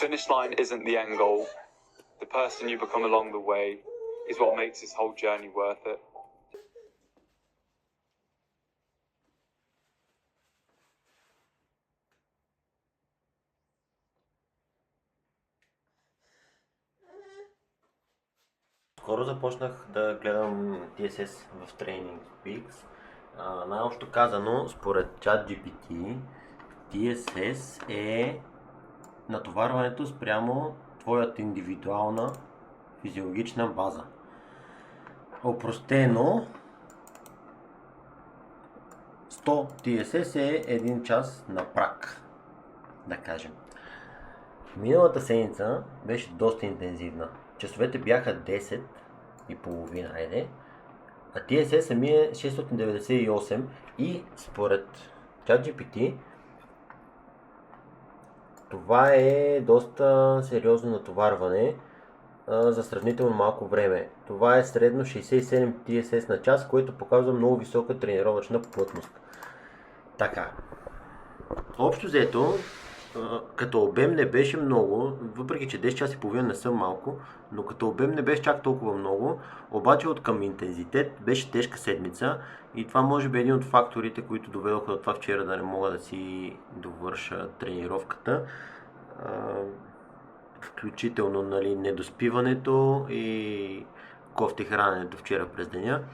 finish line isn't the end goal. The person you become along the way is what makes this whole journey worth it. Скоро започнах да гледам TSS в TrainingPeaks. Най-общо казано, според ChatGPT, TSS е натоварването спрямо твоята индивидуална физиологична база. Опростено, 100 TSS е 1 час на прак, да кажем. Миналата седмица беше доста интензивна. Часовете бяха 10 и половина, а TSS самия е 698 и според ChatGPT това е доста сериозно натоварване за сравнително малко време. Това е средно 67 TSS на час, което показва много висока тренировъчна плътност. Така, общо взето, като обем не беше много, въпреки че 10 часа и половина не са малко, но като обем не беше чак толкова много, обаче от към интензитет беше тежка седмица и това може би е един от факторите, които доведоха до това вчера да не мога да си довърша тренировката. Включително недоспиването и кофти храненето вчера през деня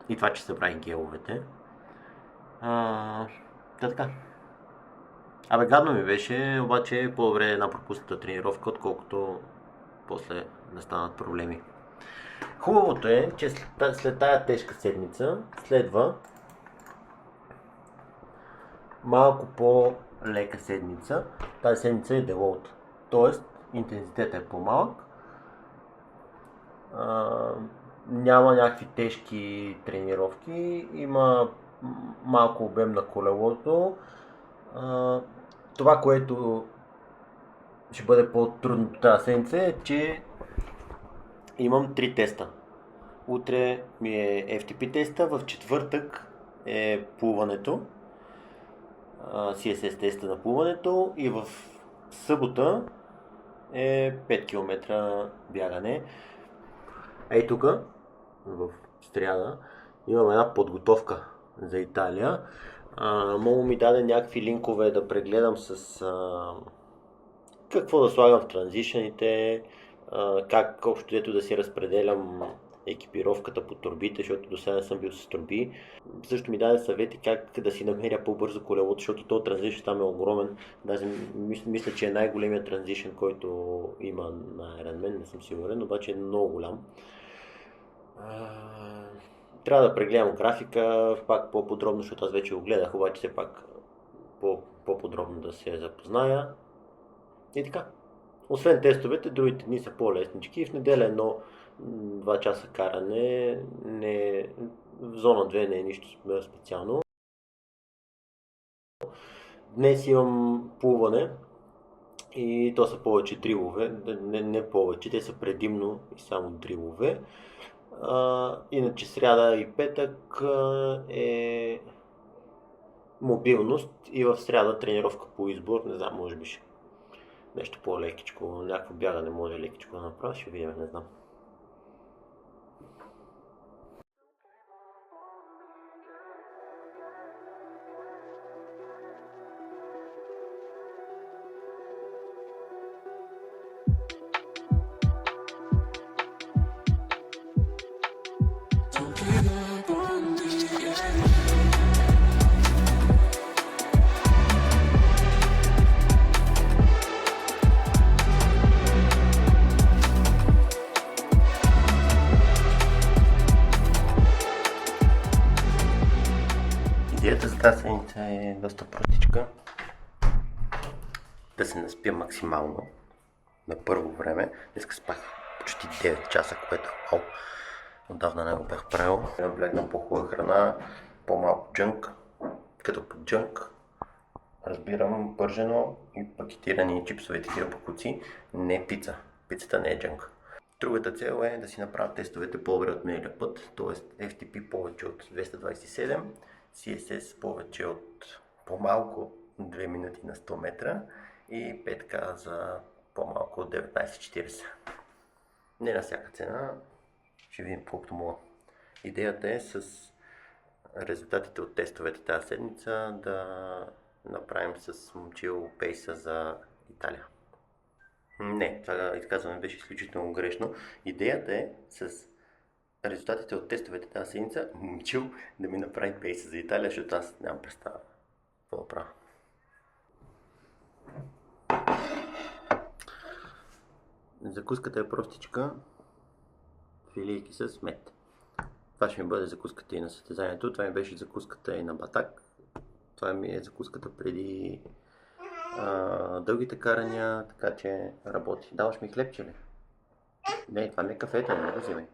и това, че събрах геловете. Така. Гадно ми беше, обаче е по-добре една пропусната тренировка, отколкото после да станат проблеми. Хубавото е, че след тая тежка седмица следва малко по-лека седмица. Тази седмица е делоут, т.е. интензитетът е по-малък. Няма някакви тежки тренировки, има малко обем на колелото. Това, което ще бъде по-трудно тази седмица е, че имам 3 теста. Утре ми е FTP теста, в четвъртък е плуването, CSS теста на плуването и в събота е 5 км бягане. Ей тук, в сряда, имам една подготовка за Италия. Момо ми даде някакви линкове да прегледам с какво да слагам в транзишените, как общо дето да си разпределям екипировката по турбите, защото до сега не съм бил с турби. Също ми даде съвети как да си намеря по-бързо колелото, защото този транзишен там е огромен. Даже мисля, че е най-големият транзишен, който има на Ironman, не съм сигурен, обаче е много голям. Трябва да прегледам графика пак по-подробно, защото аз вече го гледах, обаче все пак по-подробно да се запозная. И така. Освен тестовете, другите дни са по-леснички. В неделя 2 часа каране, в зона 2 не е нищо специално. Днес имам плуване и то са повече дрилове, не повече, те са предимно и само дрилове. Иначе сряда и петък е мобилност и в сряда тренировка по избор, не знам, може би ще нещо по-лекичко, някакво бягане може лекичко да направя, ще видим, не знам. Идеята за тази седмица е доста простичка. Да се наспя максимално на първо време. Днес спах почти 9 часа, което отдавна не го бях правил. Наблегнам по-хубава храна, по-малко джънк. Като под джънк разбирам пържено и пакетирани чипсове такива покуци, не пица. Пицата не е джънк. Другата цел е да си направя тестовете по-добре от миналия път, т.е. FTP повече от 227, CSS повече от по-малко 2 минути на 100 метра и 5K за по-малко около 19,40. Не на всяка цена, ще видим колкото мога. Идеята е с резултатите от тестовете тази седмица да направим с момчил пейса за Италия. Не, това изказване беше изключително грешно. Идеята е с резултатите от тестовете тази седмица момчил да ми направи пейса за Италия, защото аз нямам представа какво да правя. Закуската е простичка, филийки с мед. Това ще ми бъде закуската и на състезанието. Това ми беше закуската и на батак. Това ми е закуската преди дългите карания, така че работи. Даваш ми хлебче ли? Не, това ми е кафето, не го взимай.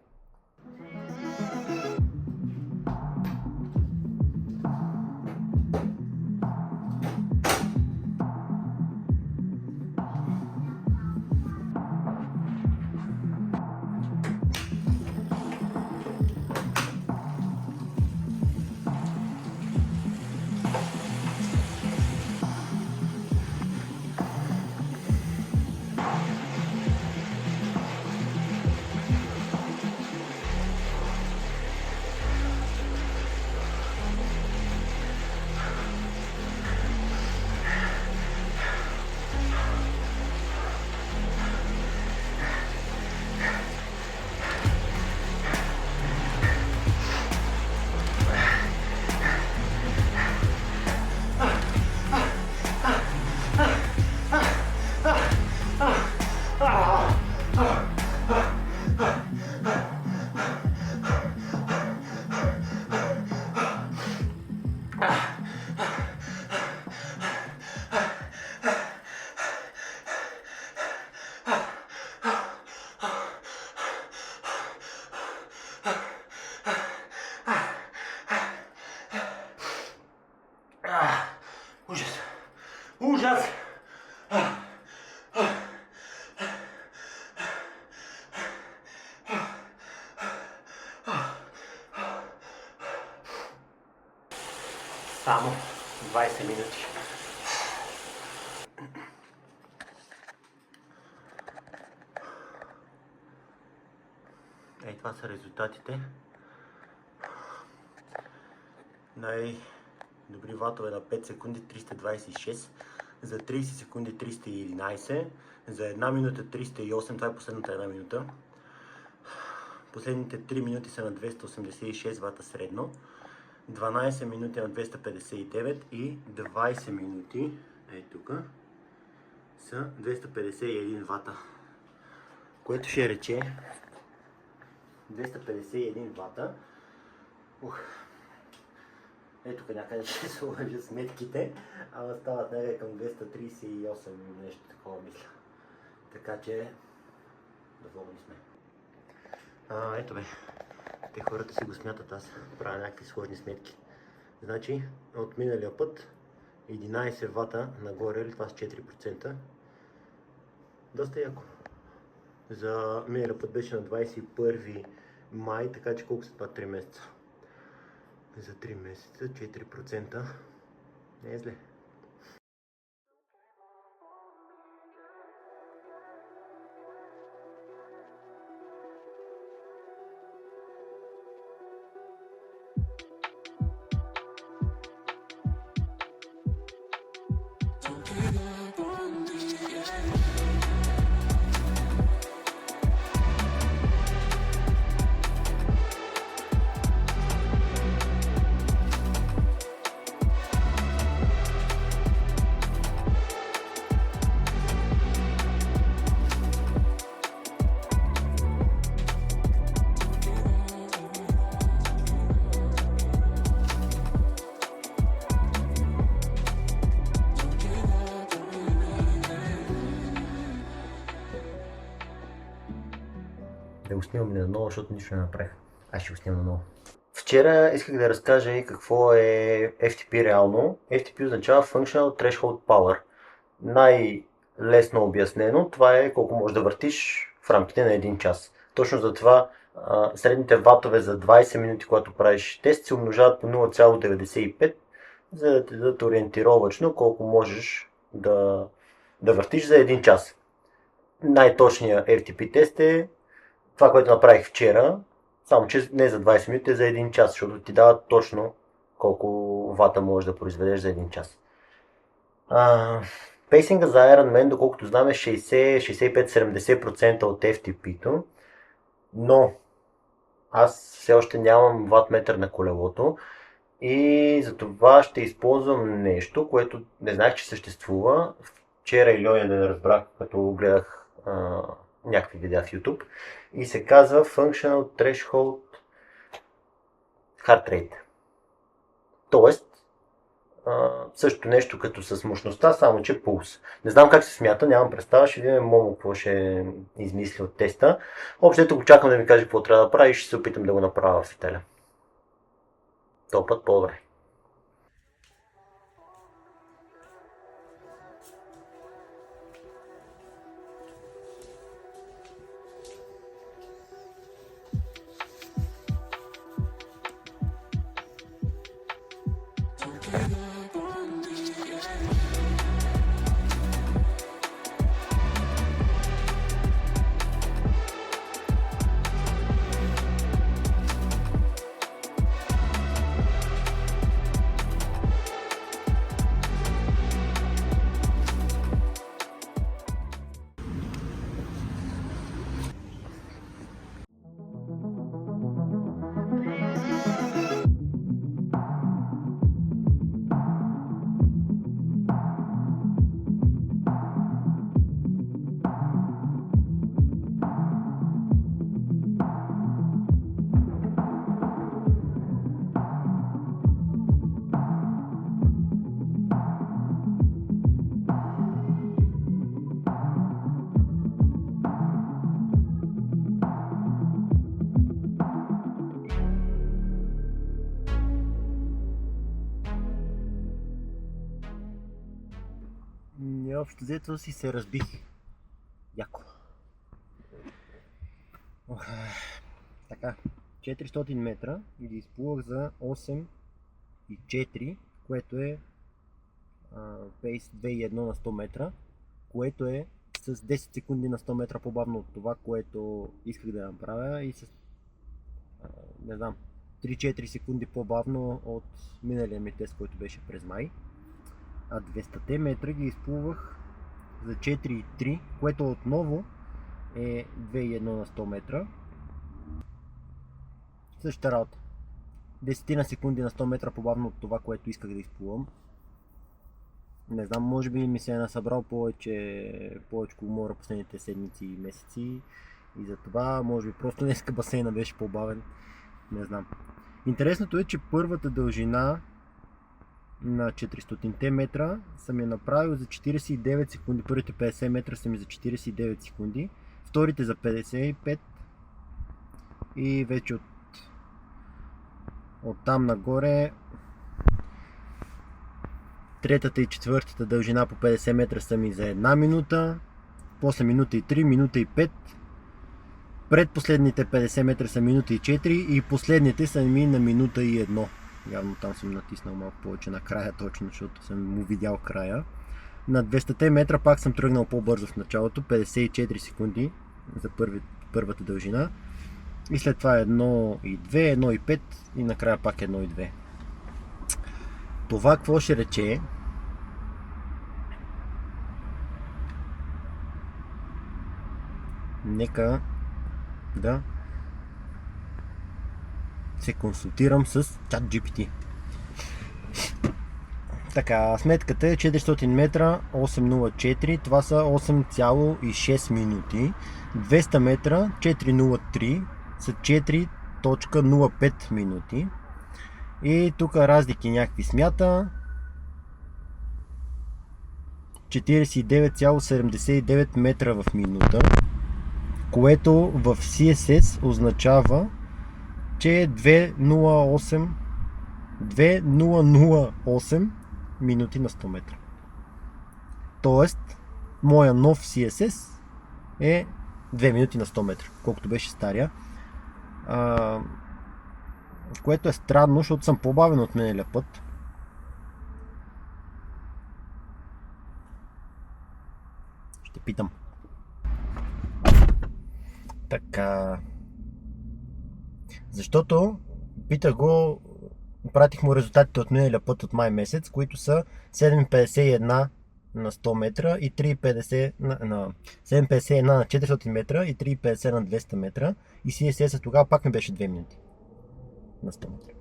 Ужас! Ужас! Само 20 минути. Ей, това са резултатите. Най-добри ватове на 5 секунди 326, за 30 секунди 311, за 1 минута 308, това е последната 1 минута. Последните 3 минути са на 286 вата средно, 12 минути на 259 и 20 минути, тук, са 251 вата. Което ще рече 251 вата. Ето тук някъде ще се лъжа сметките, ама стават някъде към 238, нещо такова мисля. Така че, доволни сме. Ето бе, те хората си го смятат, аз правя някакви сложни сметки. Значи, от миналия път 11 вата нагоре, това с 4%. Доста яко. За миналия път беше на 21 май, така че колко са това 3 месеца? За 3 месеца 4%. Не е зле. Да го снимам на ново, защото нищо не направих. Аз ще го снимам на ново. Вчера исках да разкажа и какво е FTP реално. FTP означава Functional Threshold Power. Най-лесно обяснено, това е колко можеш да въртиш в рамките на 1 час. Точно за това средните ватове за 20 минути, когато правиш тест, се умножават по 0,95, за да ти дадат ориентировачно колко можеш да въртиш за 1 час. най-точният RTP тест е това, което направих вчера, само че не за 20 минути, а за 1 час, защото ти дава точно колко вата можеш да произведеш за 1 час. Пейсинга за Ironman, доколкото знам, е 60-65-70% от FTP-то, но аз все още нямам ватметър на колелото и затова ще използвам нещо, което не знаех, че съществува. Вчера или оня ден разбрах, като гледах някакви видеа в YouTube и се казва Functional Threshold Heart Rate. Тоест, също нещо като с мощността, само че пулс. Не знам как се смята, нямам представа, ще видим Момо какво ще измисли от теста. Общото го чакам да ми каже какво трябва да прави и ще се опитам да го направя в Италия. Този път по-добре. Общо взето си се разбих. Яко. Така, 400 метра ги изплувах за 8 и 4, което е пейс 2,1 на 100 метра, което е с 10 секунди на 100 метра по-бавно от това, което исках да направя и с не знам, 3-4 секунди по-бавно от миналия ми тест, който беше през май. А 200 метра ги изплувах за 4,3, което отново е 2,1 на 100 метра. Същата работа. 10 на секунди на 100 метра по-бавно от това, което исках да изплувам. Не знам, може би ми се е насъбрал повече умора последните седмици и месеци. И затова, може би просто днеска басейна беше по-бавен. Не знам. Интересното е, че първата дължина на 400 метра съм я направил за 49 секунди. Първите 50 метра са ми за 49 секунди. Вторите за 55. И вече от там нагоре третата и четвъртата дължина по 50 метра са ми за 1 минута. После минута и 3, минута и 5. Предпоследните 50 метра са минута и 4 и последните са ми на минута и 1. Явно там съм натиснал малко повече на края точно, защото съм му видял края. На 200 метра пак съм тръгнал по-бързо в началото, 54 секунди за първата дължина. И след това 1 и 2, 1 и 5 и накрая пак 1 и 2. Това какво ще рече? Нека да се консултирам с ChatGPT. Така, сметката е 400 метра 8.04, това са 8,6 минути. 200 метра 4.03 са 4.05 минути. И тук разлики някакви смята. 49,79 метра в минута, което в CSS означава, че е 2,008 минути на 100 метра. Тоест, моя нов CSS е 2 минути на 100 метра, колкото беше стария. Което е странно, защото съм по-бавен от миналия път. Ще питам. Така. Защото питах го, пратих му резултатите от миналия път от май месец, които са 7,51 на 100 метра и 3,50 на 7,51 на 400 метра и 3,50 на 200 метра. И CSS тогава пак ми беше 2 минути на 100 метра.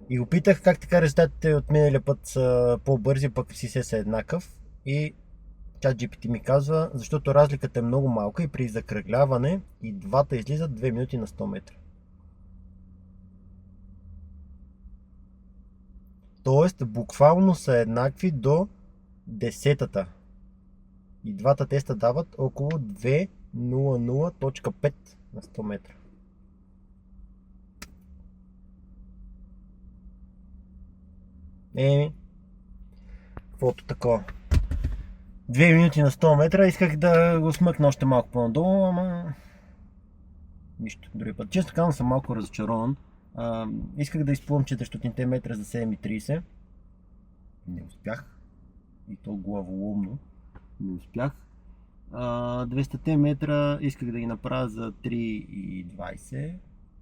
И го питах как така резултатите от миналия път са по-бързи, пък CSS е еднакъв. И ChatGPT ми казва, защото разликата е много малка и при закръгляване и двата излизат 2 минути на 100 метра. Тоест, буквално са еднакви до десетата. И двата теста дават около 2.00.5 на 100 метра. Каквото такова. 2 минути на 100 метра, исках да го смъкна още малко по-надолу, ама... Нищо, други път. Често казвам, съм малко разочарован. Исках да изплувам 400 метра за 7,30. Не успях. И то главоломно. Не успях. 200 метра исках да ги направя за 3,20.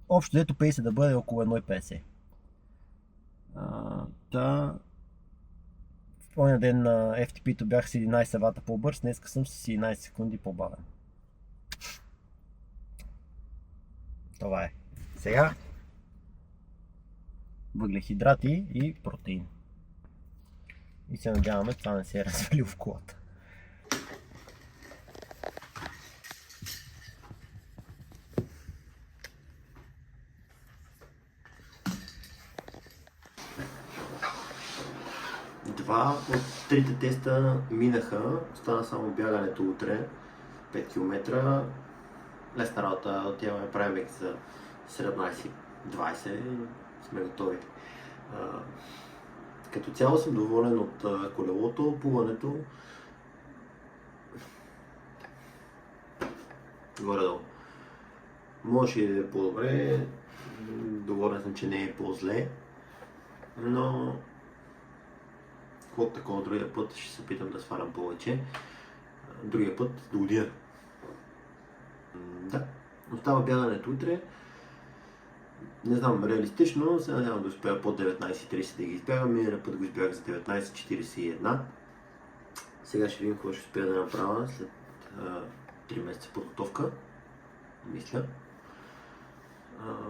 Общо дето пейса да бъде около 1,50. В този ден на FTP-то бях с 11 вата по-бърз, днеска съм с 11 секунди по-бавен. Това е. Сега въглехидрати и протеин. И се надяваме това не се е развалил в колата. Два от трите теста минаха, остана само бягането утре, 5 км. Лесна работа, отиваме правим век за 17:20 и сме готови. Като цяло съм доволен от колелото, плуването. Горе-долу. Може и да е по-добре, доволен съм, че не е по-зле, но каквото такова другия път ще се опитам да свалям повече. Другия път до година. Да, остава бягането утре. Не знам, реалистично се надявам да успея под 19:30 да ги избягам. Миналия път го избягах за 19:41. Сега ще видим какво ще успея да направя след 3 месеца подготовка. Мисля.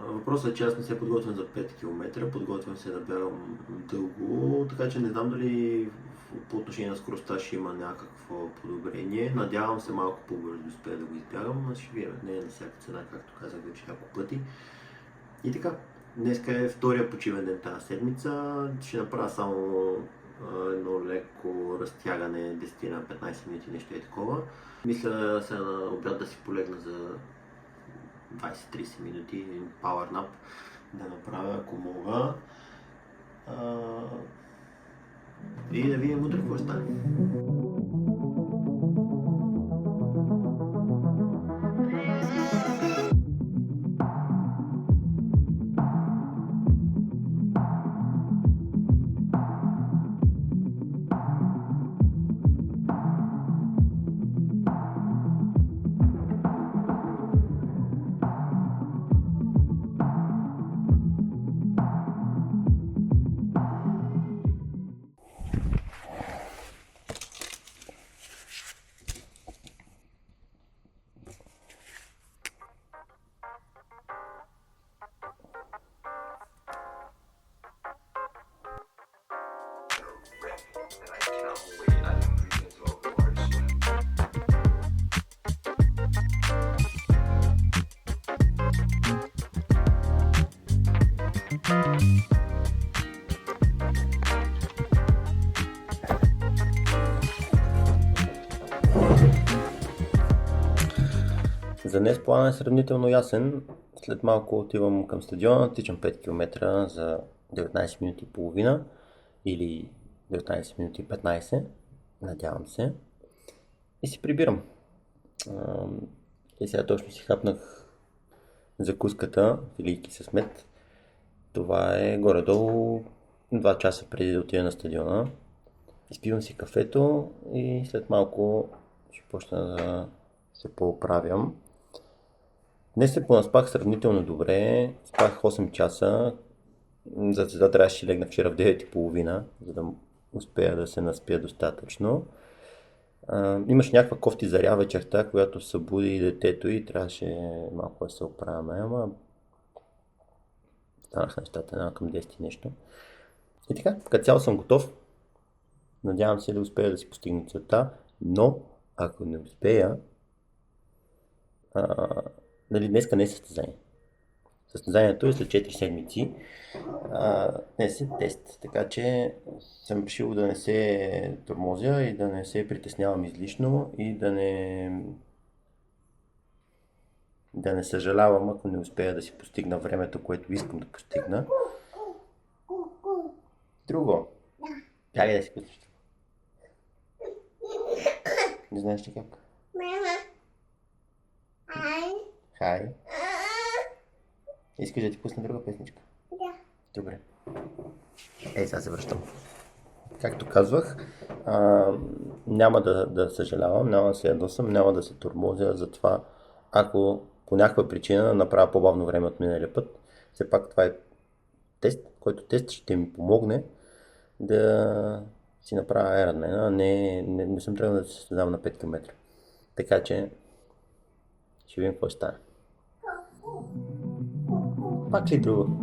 Въпросът е, че аз не се подготвям за 5 км, подготвям се да бягам дълго, така че не знам дали по отношение на скоростта ще има някакво подобрение. Надявам се малко по-бързо да успея да го избягам, но ще видим, не е на всяка цена, както казах вече няколко пъти. И така, днеска е втория почивен ден тази седмица, ще направя само едно леко разтягане, 10 на 15 минути, нещо е такова. Мисля сега на обяд да си полегна за 20-30 минути power nap да направя, ако мога. И да видим утре какво стане. За днес планът е сравнително ясен. След малко отивам към стадиона, тичам 5 км за 19 минути и половина или 19 минути и 15, надявам се. И си прибирам. И сега точно си хапнах закуската, филийки с мед. Това е горе-долу 2 часа преди да отида на стадиона. Изпивам си кафето и след малко ще почна да се пооправям. Днес се понаспах сравнително добре. Спах 8 часа. За това трябваше да легна вчера в 9:30, за да успея да се наспя достатъчно. Имаш някаква кофти заря вечерта, която събуди детето и трябваше малко да се оправяме, ама станаха нещата една към 10 и нещо. И така, като цяло съм готов. Надявам се да успея да си постигна целта, но ако не успея, днеска не е състезание. Състезанието е след 4 седмици. Днес е тест, така че съм решил да не се тормозя и да не се притеснявам излишно и да не съжалявам, ако не успея да си постигна времето, което искам да постигна. Друго. Как да си пуснеш? Не знаеш ли как? Хай. Искаш да ти пусна друга песничка? Да. Добре. Сега се връщам. Както казвах, няма да съжалявам, няма да се ядосам, няма да се тормозя за това, ако по някаква причина направя по-бавно време от миналия път. Все пак това е тест, който тест ще ми помогне да си направя Ironman, а не съм тръгнал да се състезавам на 5 км. Така че ще видим какво ще стане. Пак ли друго?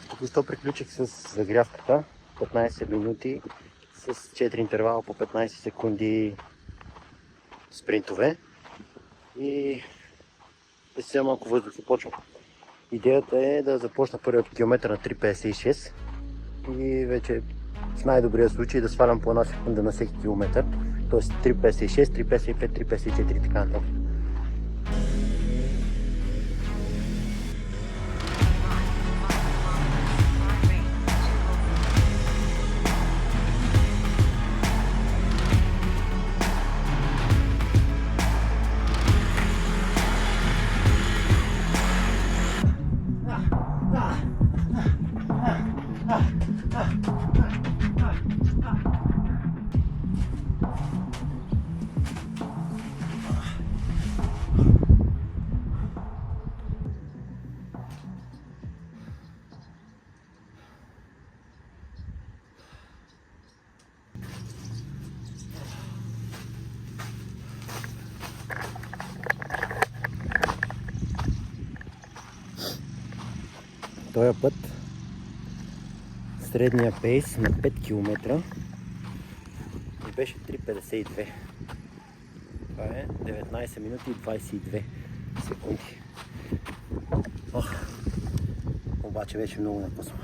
Току-що приключих с загрявката, 15 минути с 4 интервала по 15 секунди спринтове и сега малко въздух и почвам. Идеята е да започна първият километър на 3.56 и вече в най-добрия случай да свалям по една секунда на всеки километър, т.е. 3.56, 3.55, 3.54 и така нататък. Този път средния пейс на 5 км беше 3.52. Това е 19 минути и 22 секунди. Обаче вече много напъсвам.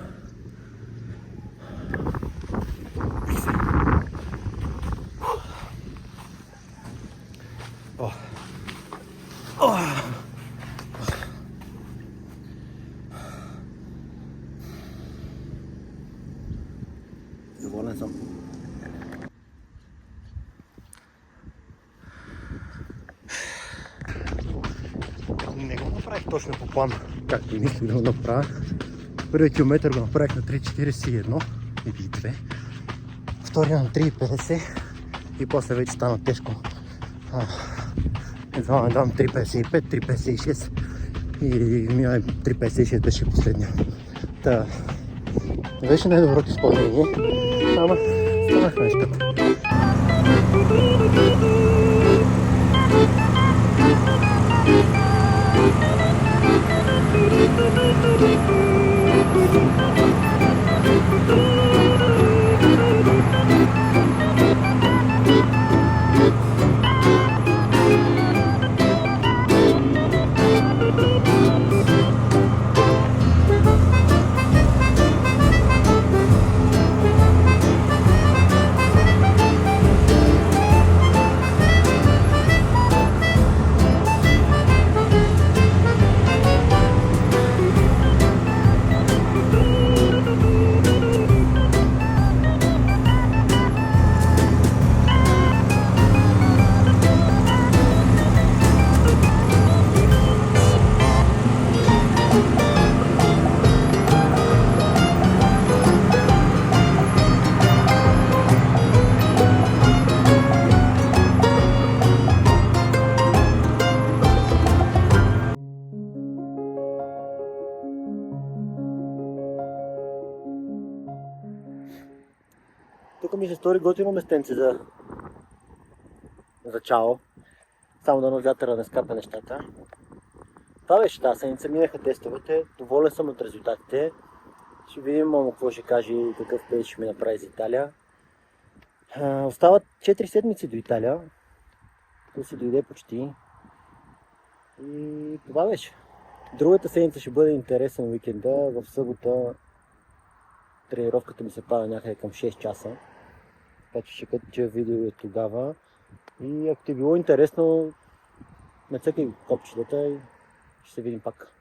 Доволен съм. Не го направих точно по план, както и мислих да го направя. Първият километър го направих на 3.41 или 2. Втория на 3.50 и после вече стана тежко. Едва не дам 3.55, 3.56 и 3.56 беше последния. Та, беше най-доброто изпълнение, ама станаха нещата. Тук ми се стори готино местенце за чао. Само да вятъра не скапа нещата. Това беше тази седмица, минаха тестовете, доволен съм от резултатите. Ще видим мамо какво ще каже и какъв пейдж ще ми направи за Италия. Остават 4 седмици до Италия. Тук си дойде почти. И това беше. Другата седмица ще бъде интересен уикенда. В събота тренировката ми се пада някъде към 6 часа. Така че ще кача видео тогава. И ако ти е било интересно, нацъкай копчетата и ще се видим пак.